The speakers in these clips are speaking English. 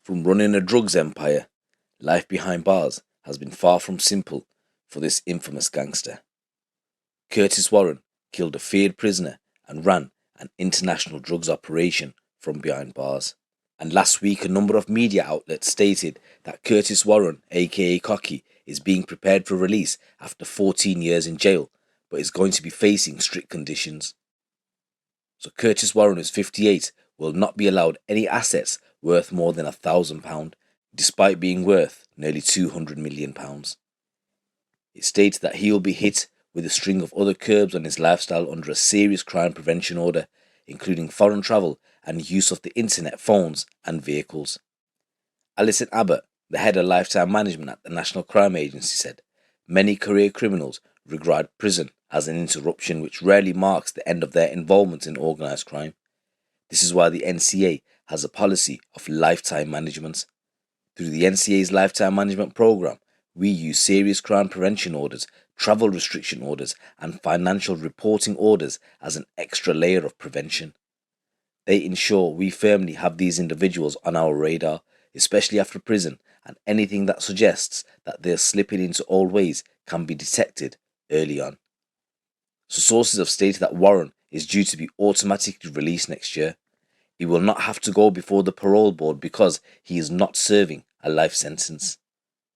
From running a drugs empire, life behind bars has been far from simple for this infamous gangster. Curtis Warren killed a feared prisoner and ran an international drugs operation from behind bars. And last week, a number of media outlets stated that Curtis Warren, aka Cocky, is being prepared for release after 14 years in jail, but is going to be facing strict conditions. So Curtis Warren, who's 58, will not be allowed any assets worth more than £1,000, despite being worth nearly £200 million. It states that he will be hit with a string of other curbs on his lifestyle under a serious crime prevention order, including foreign travel and use of the internet, phones and vehicles. Alison Abbott, the head of lifetime management at the National Crime Agency, said, "Many career criminals regard prison as an interruption which rarely marks the end of their involvement in organised crime. This is why the NCA has a policy of lifetime management. Through the NCA's lifetime management program, we use serious crime prevention orders, travel restriction orders, and financial reporting orders as an extra layer of prevention. They ensure we firmly have these individuals on our radar, especially after prison, and anything that suggests that they're slipping into old ways can be detected early on." So sources have stated that Warren is due to be automatically released next year. He will not have to go before the parole board because he is not serving a life sentence.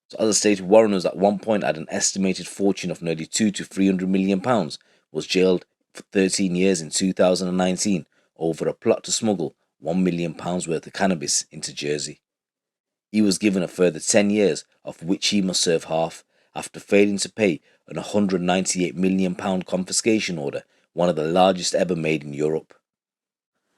So as I stated, Warren, was at one point had an estimated fortune of nearly £200 to £300 million, was jailed for 13 years in 2019 over a plot to smuggle £1 million worth of cannabis into Jersey. He was given a further 10 years, of which he must serve half, after failing to pay an £198 million confiscation order, one of the largest ever made in Europe.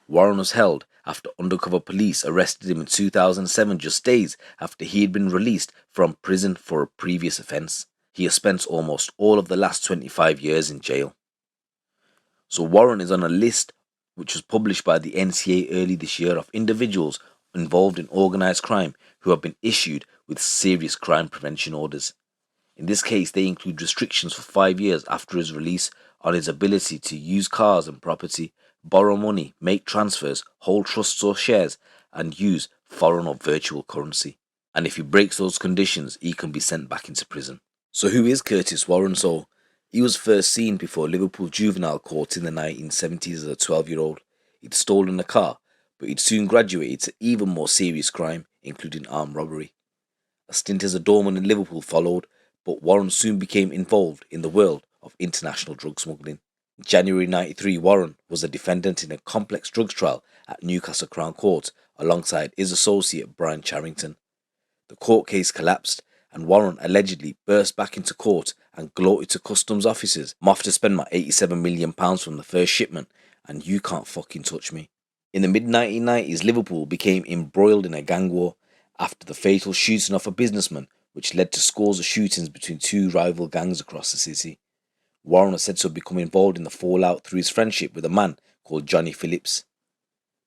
Warren was held after undercover police arrested him in 2007, just days after he had been released from prison for a previous offence. He has spent almost all of the last 25 years in jail. So Warren is on a list which was published by the NCA early this year of individuals involved in organised crime who have been issued with serious crime prevention orders. In this case, they include restrictions for 5 years after his release on his ability to use cars and property, borrow money, make transfers, hold trusts or shares, and use foreign or virtual currency. And if he breaks those conditions, he can be sent back into prison. So who is Curtis Warren? So he was first seen before Liverpool juvenile court in the 1970s as a 12-year-old. He'd stolen a car, but he'd soon graduated to even more serious crime, including armed robbery. A stint as a doorman in Liverpool followed, but Warren soon became involved in the world of international drug smuggling. In January 93, Warren was a defendant in a complex drugs trial at Newcastle Crown Court alongside his associate Brian Charrington. The court case collapsed, and Warren allegedly burst back into court and gloated to customs officers, "I'm off to spend my £87 million from the first shipment, and you can't fucking touch me." In the mid-1990s, Liverpool became embroiled in a gang war after the fatal shooting of a businessman, which led to scores of shootings between two rival gangs across the city. Warren was said to have become involved in the fallout through his friendship with a man called Johnny Phillips.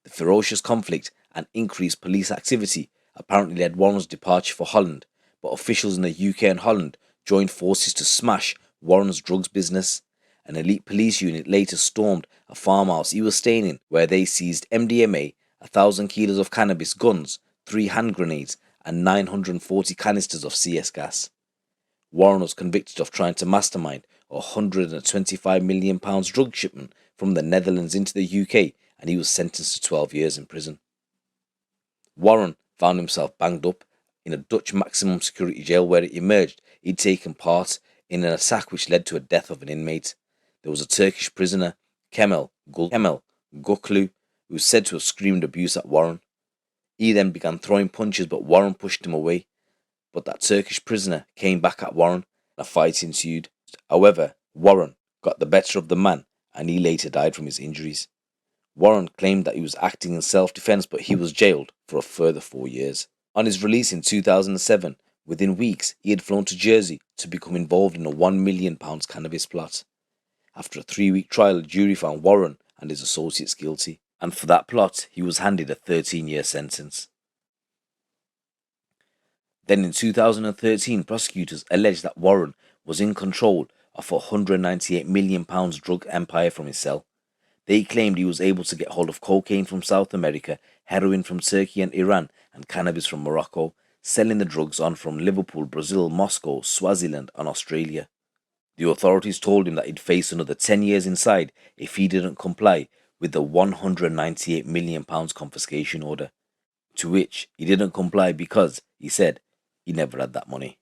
The ferocious conflict and increased police activity apparently led Warren's departure for Holland, but officials in the UK and Holland joined forces to smash Warren's drugs business. An elite police unit later stormed a farmhouse he was staying in, where they seized MDMA, 1,000 kilos of cannabis, guns, 3 hand grenades, and 940 canisters of CS gas. Warren was convicted of trying to mastermind a £125 million drug shipment from the Netherlands into the UK, and he was sentenced to 12 years in prison. Warren found himself banged up in a Dutch maximum security jail, where it emerged he'd taken part in an attack which led to a death of an inmate. There was a Turkish prisoner, Kemal Guklu, who was said to have screamed abuse at Warren. He then began throwing punches, but Warren pushed him away. But that Turkish prisoner came back at Warren, and a fight ensued. However, Warren got the better of the man, and he later died from his injuries. Warren claimed that he was acting in self-defense, but he was jailed for a further 4 years. On his release in 2007, within weeks, he had flown to Jersey to become involved in a £1 million cannabis plot. After a 3-week trial, a jury found Warren and his associates guilty, and for that plot, he was handed a 13-year sentence. Then in 2013, prosecutors alleged that Warren was in control of a £198 million drug empire from his cell. They claimed he was able to get hold of cocaine from South America, heroin from Turkey and Iran, and cannabis from Morocco, selling the drugs on from Liverpool, Brazil, Moscow, Swaziland, and Australia. The authorities told him that he'd face another 10 years inside if he didn't comply with the £198 million confiscation order, to which he didn't comply because he said he never had that money.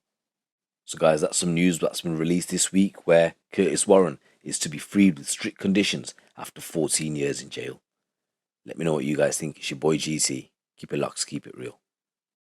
So, guys, that's some news that's been released this week where Curtis Warren is to be freed with strict conditions after 14 years in jail. Let me know what you guys think. It's your boy GC. Keep it locked, keep it real.